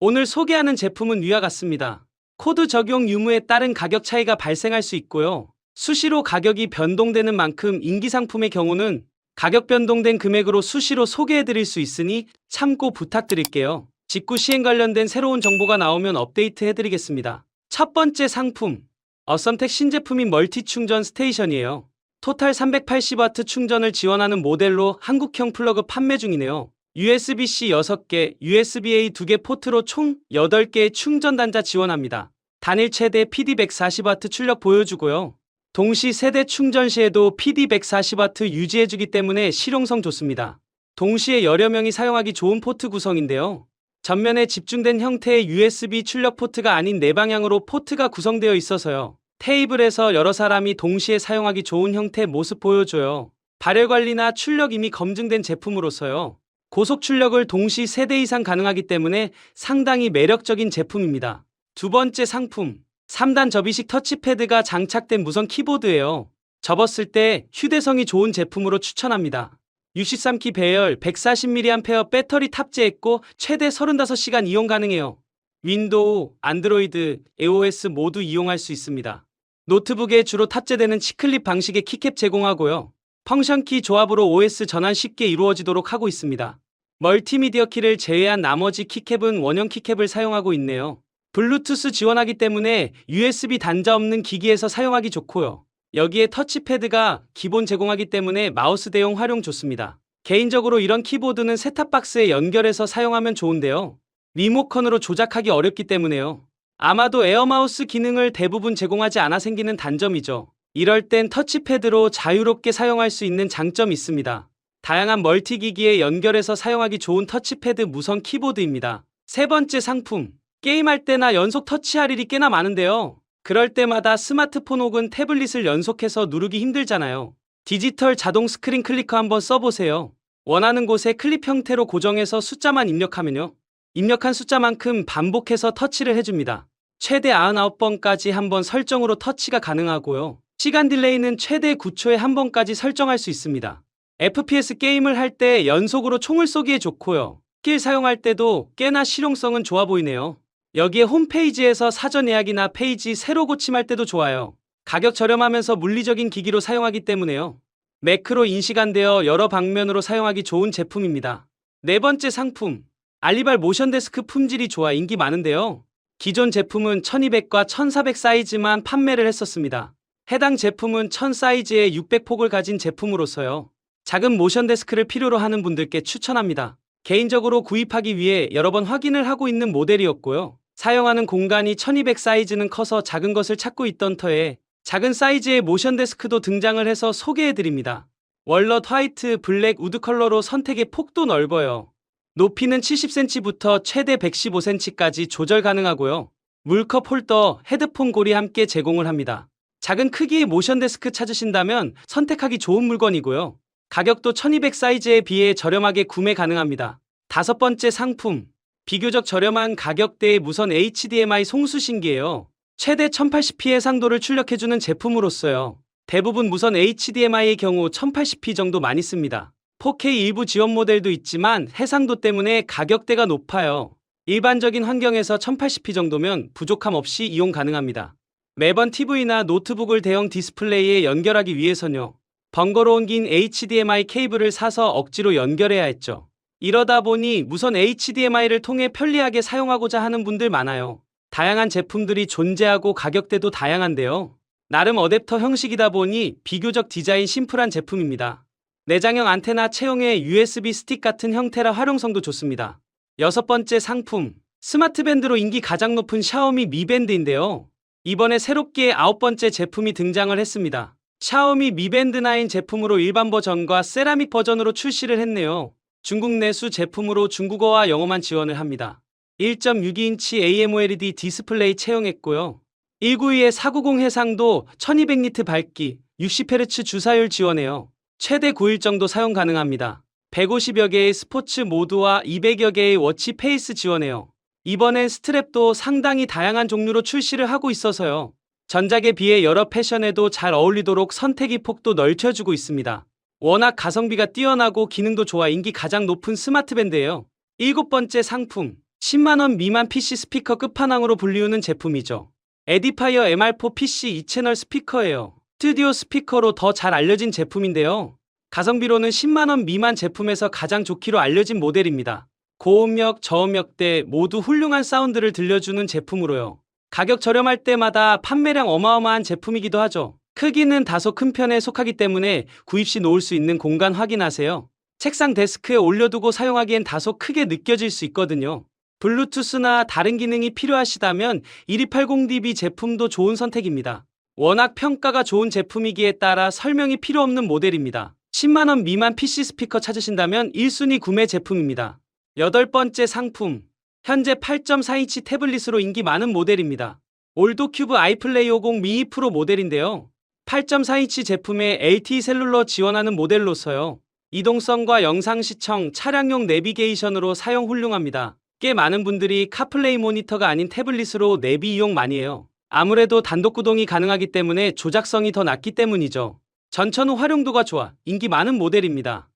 오늘 소개하는 제품은 위와 같습니다. 코드 적용 유무에 따른 가격 차이가 발생할 수 있고요. 수시로 가격이 변동되는 만큼 인기 상품의 경우는 가격 변동된 금액으로 수시로 소개해드릴 수 있으니 참고 부탁드릴게요. 직구 시행 관련된 새로운 정보가 나오면 업데이트 해드리겠습니다. 첫 번째 상품, 어썸텍 신제품인 멀티 충전 스테이션이에요. 토탈 380W 충전을 지원하는 모델로 한국형 플러그 판매 중이네요. USB-C 6개, USB-A 2개 포트로 총 8개의 충전 단자 지원합니다. 단일 최대 PD 140W 출력 보여주고요. 동시 세대 충전 시에도 PD 140W 유지해주기 때문에 실용성 좋습니다. 동시에 여러 명이 사용하기 좋은 포트 구성인데요. 전면에 집중된 형태의 USB 출력 포트가 아닌 네 방향으로 포트가 구성되어 있어서요. 테이블에서 여러 사람이 동시에 사용하기 좋은 형태 모습 보여줘요. 발열 관리나 출력 이미 검증된 제품으로서요. 고속 출력을 동시 3대 이상 가능하기 때문에 상당히 매력적인 제품입니다. 두 번째 상품, 3단 접이식 터치패드가 장착된 무선 키보드예요. 접었을 때 휴대성이 좋은 제품으로 추천합니다. 63키 배열 140mAh 배터리 탑재했고 최대 35시간 이용 가능해요. 윈도우, 안드로이드, iOS 모두 이용할 수 있습니다. 노트북에 주로 탑재되는 치클립 방식의 키캡 제공하고요. 펑션키 조합으로 OS 전환 쉽게 이루어지도록 하고 있습니다. 멀티미디어 키를 제외한 나머지 키캡은 원형 키캡을 사용하고 있네요. 블루투스 지원하기 때문에 USB 단자 없는 기기에서 사용하기 좋고요. 여기에 터치패드가 기본 제공하기 때문에 마우스 대용 활용 좋습니다. 개인적으로 이런 키보드는 셋탑박스에 연결해서 사용하면 좋은데요. 리모컨으로 조작하기 어렵기 때문에요. 아마도 에어마우스 기능을 대부분 제공하지 않아 생기는 단점이죠. 이럴 땐 터치패드로 자유롭게 사용할 수 있는 장점이 있습니다. 다양한 멀티기기에 연결해서 사용하기 좋은 터치패드 무선 키보드입니다. 세 번째 상품, 게임할 때나 연속 터치할 일이 꽤나 많은데요. 그럴 때마다 스마트폰 혹은 태블릿을 연속해서 누르기 힘들잖아요. 디지털 자동 스크린 클리커 한번 써보세요. 원하는 곳에 클립 형태로 고정해서 숫자만 입력하면요. 입력한 숫자만큼 반복해서 터치를 해줍니다. 최대 99번까지 한번 설정으로 터치가 가능하고요. 시간 딜레이는 최대 9초에 한 번까지 설정할 수 있습니다. FPS 게임을 할 때 연속으로 총을 쏘기에 좋고요. 스킬 사용할 때도 꽤나 실용성은 좋아 보이네요. 여기에 홈페이지에서 사전 예약이나 페이지 새로 고침할 때도 좋아요. 가격 저렴하면서 물리적인 기기로 사용하기 때문에요. 매크로 인식 안 되어 여러 방면으로 사용하기 좋은 제품입니다. 네 번째 상품, 알리발 모션 데스크 품질이 좋아 인기 많은데요. 기존 제품은 1200과 1400 사이즈만 판매를 했었습니다. 해당 제품은 1000 사이즈의 600폭을 가진 제품으로서요. 작은 모션 데스크를 필요로 하는 분들께 추천합니다. 개인적으로 구입하기 위해 여러 번 확인을 하고 있는 모델이었고요. 사용하는 공간이 1200 사이즈는 커서 작은 것을 찾고 있던 터에 작은 사이즈의 모션 데스크도 등장을 해서 소개해드립니다. 월넛 화이트, 블랙, 우드 컬러로 선택의 폭도 넓어요. 높이는 70cm부터 최대 115cm까지 조절 가능하고요. 물컵 홀더, 헤드폰 고리 함께 제공을 합니다. 작은 크기의 모션 데스크 찾으신다면 선택하기 좋은 물건이고요. 가격도 1200 사이즈에 비해 저렴하게 구매 가능합니다. 다섯 번째 상품, 비교적 저렴한 가격대의 무선 HDMI 송수신기예요. 최대 1080p 해상도를 출력해주는 제품으로서요. 대부분 무선 HDMI의 경우 1080p 정도 많이 씁니다. 4K 일부 지원 모델도 있지만 해상도 때문에 가격대가 높아요. 일반적인 환경에서 1080p 정도면 부족함 없이 이용 가능합니다. 매번 TV나 노트북을 대형 디스플레이에 연결하기 위해서는요. 번거로운 긴 HDMI 케이블을 사서 억지로 연결해야 했죠. 이러다 보니 무선 HDMI를 통해 편리하게 사용하고자 하는 분들 많아요. 다양한 제품들이 존재하고 가격대도 다양한데요. 나름 어댑터 형식이다 보니 비교적 디자인 심플한 제품입니다. 내장형 안테나 채용에 USB 스틱 같은 형태라 활용성도 좋습니다. 여섯 번째 상품, 스마트밴드로 인기 가장 높은 샤오미 미 밴드인데요. 이번에 새롭게 9번째 제품이 등장을 했습니다. 샤오미 미 밴드 9 제품으로 일반 버전과 세라믹 버전으로 출시를 했네요. 중국 내수 제품으로 중국어와 영어만 지원을 합니다. 1.62인치 AMOLED 디스플레이 채용했고요. 192의 490 해상도 1200니트 밝기, 60Hz 주사율 지원해요. 최대 9일 정도 사용 가능합니다. 150여 개의 스포츠 모드와 200여 개의 워치 페이스 지원해요. 이번엔 스트랩도 상당히 다양한 종류로 출시를 하고 있어서요. 전작에 비해 여러 패션에도 잘 어울리도록 선택의 폭도 넓혀주고 있습니다. 워낙 가성비가 뛰어나고 기능도 좋아 인기 가장 높은 스마트밴드예요. 일곱 번째 상품, 10만원 미만 PC 스피커 끝판왕으로 불리우는 제품이죠. 에디파이어 MR4 PC 2채널 스피커예요. 스튜디오 스피커로 더 잘 알려진 제품인데요. 가성비로는 10만원 미만 제품에서 가장 좋기로 알려진 모델입니다. 고음역, 저음역대 모두 훌륭한 사운드를 들려주는 제품으로요. 가격 저렴할 때마다 판매량 어마어마한 제품이기도 하죠. 크기는 다소 큰 편에 속하기 때문에 구입 시 놓을 수 있는 공간 확인하세요. 책상 데스크에 올려두고 사용하기엔 다소 크게 느껴질 수 있거든요. 블루투스나 다른 기능이 필요하시다면 1280DB 제품도 좋은 선택입니다. 워낙 평가가 좋은 제품이기에 따라 설명이 필요 없는 모델입니다. 10만원 미만 PC 스피커 찾으신다면 1순위 구매 제품입니다. 8번째 상품. 현재 8.4인치 태블릿으로 인기 많은 모델입니다. 올도큐브 아이플레이 50 미니 프로 모델인데요. 8.4인치 제품에 LTE 셀룰러 지원하는 모델로서요. 이동성과 영상 시청, 차량용 내비게이션으로 사용 훌륭합니다. 꽤 많은 분들이 카플레이 모니터가 아닌 태블릿으로 내비 이용 많이 해요. 아무래도 단독 구동이 가능하기 때문에 조작성이 더 낮기 때문이죠. 전천후 활용도가 좋아 인기 많은 모델입니다.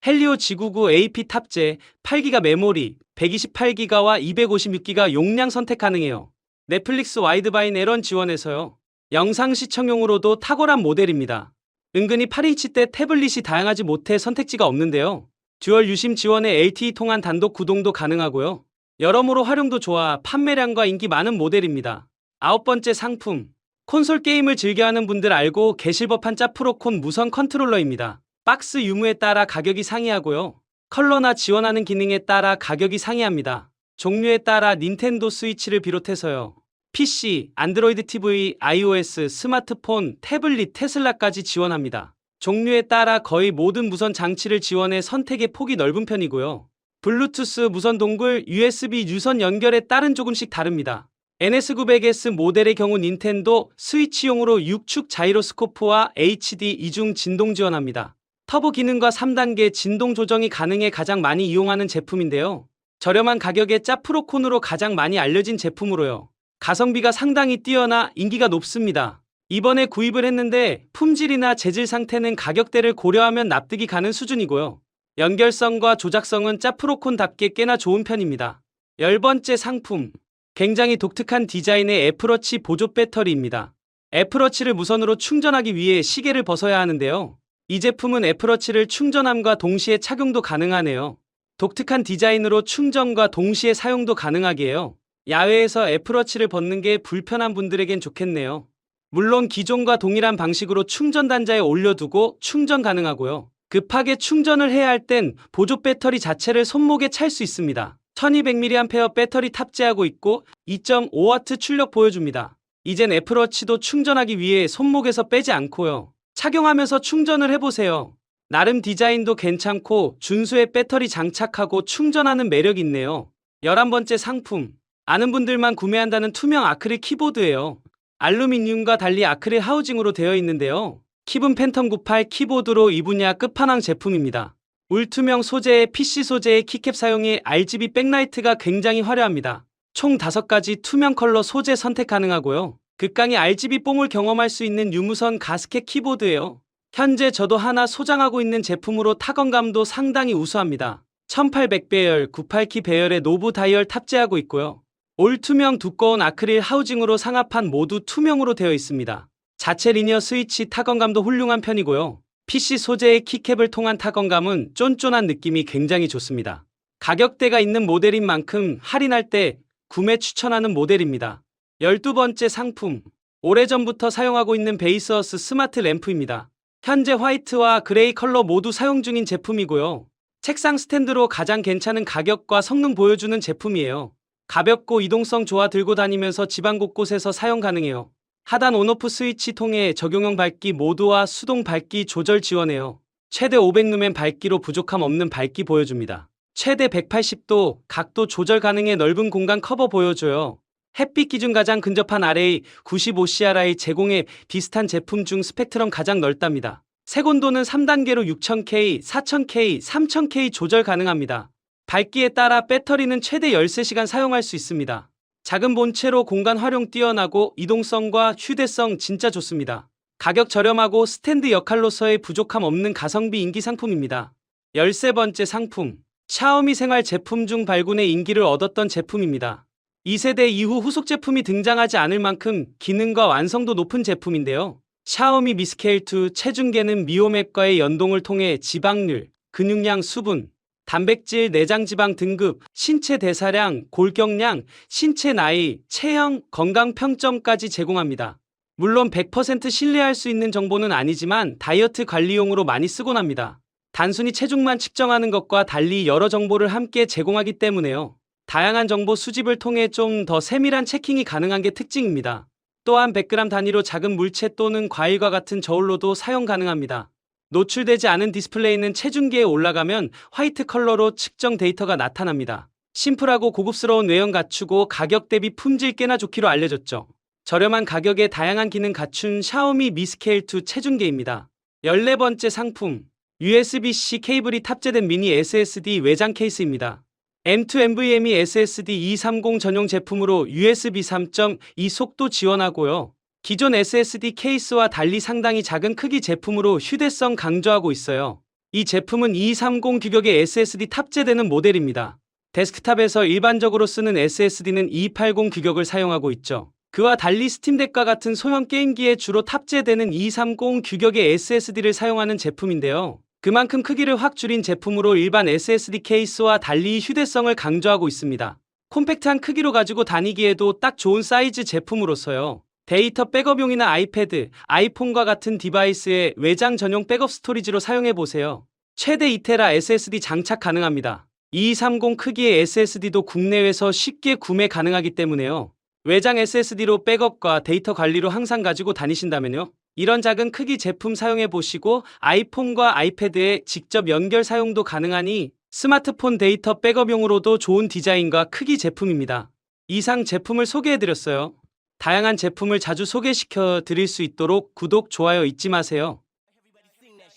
헬리오 G99 AP 탑재, 8기가 메모리, 128기가와 256기가 용량 선택 가능해요. 넷플릭스 와이드바인 에런 지원해서요. 영상 시청용으로도 탁월한 모델입니다. 은근히 8인치대 태블릿이 다양하지 못해 선택지가 없는데요. 듀얼 유심 지원의 LTE 통한 단독 구동도 가능하고요. 여러모로 활용도 좋아 판매량과 인기 많은 모델입니다. 9번째 상품. 콘솔 게임을 즐겨하는 분들 알고 계실 법한 짜프로콘 무선 컨트롤러입니다. 박스 유무에 따라 가격이 상이하고요. 컬러나 지원하는 기능에 따라 가격이 상이합니다. 종류에 따라 닌텐도 스위치를 비롯해서요. PC, 안드로이드 TV, iOS, 스마트폰, 태블릿, 테슬라까지 지원합니다. 종류에 따라 거의 모든 무선 장치를 지원해 선택의 폭이 넓은 편이고요. 블루투스 무선 동글, USB 유선 연결에 따른 조금씩 다릅니다. NS900S 모델의 경우 닌텐도 스위치용으로 6축 자이로스코프와 HD 이중 진동 지원합니다. 터보 기능과 3단계 진동 조정이 가능해 가장 많이 이용하는 제품인데요. 저렴한 가격에 짜프로콘으로 가장 많이 알려진 제품으로요. 가성비가 상당히 뛰어나 인기가 높습니다. 이번에 구입을 했는데 품질이나 재질 상태는 가격대를 고려하면 납득이 가는 수준이고요. 연결성과 조작성은 짜프로콘답게 꽤나 좋은 편입니다. 10번째 상품. 굉장히 독특한 디자인의 애플워치 보조 배터리입니다. 애플워치를 무선으로 충전하기 위해 시계를 벗어야 하는데요. 이 제품은 애플워치를 충전함과 동시에 착용도 가능하네요. 독특한 디자인으로 충전과 동시에 사용도 가능하게 해요. 야외에서 애플워치를 벗는 게 불편한 분들에겐 좋겠네요. 물론 기존과 동일한 방식으로 충전 단자에 올려두고 충전 가능하고요. 급하게 충전을 해야 할 땐 보조 배터리 자체를 손목에 찰 수 있습니다. 1200mAh 배터리 탑재하고 있고 2.5W 출력 보여줍니다. 이젠 애플워치도 충전하기 위해 손목에서 빼지 않고요. 착용하면서 충전을 해보세요. 나름 디자인도 괜찮고 준수의 배터리 장착하고 충전하는 매력이 있네요. 11번째 상품. 아는 분들만 구매한다는 투명 아크릴 키보드예요. 알루미늄과 달리 아크릴 하우징으로 되어 있는데요. 키분 팬텀 98 키보드로 이 분야 끝판왕 제품입니다. 울투명 소재의 PC 소재의 키캡 사용에 RGB 백라이트가 굉장히 화려합니다. 총 5가지 투명 컬러 소재 선택 가능하고요. 극강의 RGB 뽕을 경험할 수 있는 유무선 가스켓 키보드예요. 현재 저도 하나 소장하고 있는 제품으로 타건감도 상당히 우수합니다. 1800배열, 98키 배열의 노브 다이얼 탑재하고 있고요. 올 투명 두꺼운 아크릴 하우징으로 상하판 모두 투명으로 되어 있습니다. 자체 리니어 스위치 타건감도 훌륭한 편이고요. PC 소재의 키캡을 통한 타건감은 쫀쫀한 느낌이 굉장히 좋습니다. 가격대가 있는 모델인 만큼 할인할 때 구매 추천하는 모델입니다. 12번째 상품. 오래전부터 사용하고 있는 베이스어스 스마트 램프입니다. 현재 화이트와 그레이 컬러 모두 사용 중인 제품이고요. 책상 스탠드로 가장 괜찮은 가격과 성능 보여주는 제품이에요. 가볍고 이동성 좋아 들고 다니면서 집안 곳곳에서 사용 가능해요. 하단 온오프 스위치 통해 적용형 밝기 모드와 수동 밝기 조절 지원해요. 최대 500루멘 밝기로 부족함 없는 밝기 보여줍니다. 최대 180도 각도 조절 가능해 넓은 공간 커버 보여줘요. 햇빛 기준 가장 근접한 RA 95CRI 제공해 비슷한 제품 중 스펙트럼 가장 넓답니다. 색온도는 3단계로 6000K, 4000K, 3000K 조절 가능합니다. 밝기에 따라 배터리는 최대 13시간 사용할 수 있습니다. 작은 본체로 공간 활용 뛰어나고 이동성과 휴대성 진짜 좋습니다. 가격 저렴하고 스탠드 역할로서의 부족함 없는 가성비 인기 상품입니다. 13번째 상품. 샤오미 생활 제품 중 발군의 인기를 얻었던 제품입니다. 2세대 이후 후속 제품이 등장하지 않을 만큼 기능과 완성도 높은 제품인데요. 샤오미 미스케일2 체중계는 미오맵과의 연동을 통해 지방률, 근육량, 수분, 단백질, 내장지방 등급, 신체 대사량, 골격량, 신체 나이, 체형, 건강 평점까지 제공합니다. 물론 100% 신뢰할 수 있는 정보는 아니지만 다이어트 관리용으로 많이 쓰곤 합니다. 단순히 체중만 측정하는 것과 달리 여러 정보를 함께 제공하기 때문에요. 다양한 정보 수집을 통해 좀 더 세밀한 체킹이 가능한 게 특징입니다. 또한 100g 단위로 작은 물체 또는 과일과 같은 저울로도 사용 가능합니다. 노출되지 않은 디스플레이는 체중계에 올라가면 화이트 컬러로 측정 데이터가 나타납니다. 심플하고 고급스러운 외형 갖추고 가격 대비 품질 꽤나 좋기로 알려졌죠. 저렴한 가격에 다양한 기능 갖춘 샤오미 미스케일2 체중계입니다. 14번째 상품, USB-C 케이블이 탑재된 미니 SSD 외장 케이스입니다. M2 NVMe SSD 230 전용 제품으로 USB 3.2 속도 지원하고요. 기존 SSD 케이스와 달리 상당히 작은 크기 제품으로 휴대성 강조하고 있어요. 이 제품은 230 규격의 SSD 탑재되는 모델입니다. 데스크탑에서 일반적으로 쓰는 SSD는 280 규격을 사용하고 있죠. 그와 달리 스팀덱과 같은 소형 게임기에 주로 탑재되는 230 규격의 SSD를 사용하는 제품인데요. 그만큼 크기를 확 줄인 제품으로 일반 SSD 케이스와 달리 휴대성을 강조하고 있습니다. 콤팩트한 크기로 가지고 다니기에도 딱 좋은 사이즈 제품으로서요. 데이터 백업용이나 아이패드, 아이폰과 같은 디바이스의 외장 전용 백업 스토리지로 사용해보세요. 최대 2TB SSD 장착 가능합니다. 230 크기의 SSD도 국내외에서 쉽게 구매 가능하기 때문에요. 외장 SSD로 백업과 데이터 관리로 항상 가지고 다니신다면요. 이런 작은 크기 제품 사용해보시고 아이폰과 아이패드에 직접 연결 사용도 가능하니 스마트폰 데이터 백업용으로도 좋은 디자인과 크기 제품입니다. 이상 제품을 소개해드렸어요. 다양한 제품을 자주 소개시켜 드릴 수 있도록 구독, 좋아요 잊지 마세요. Everybody sing that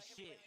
shit.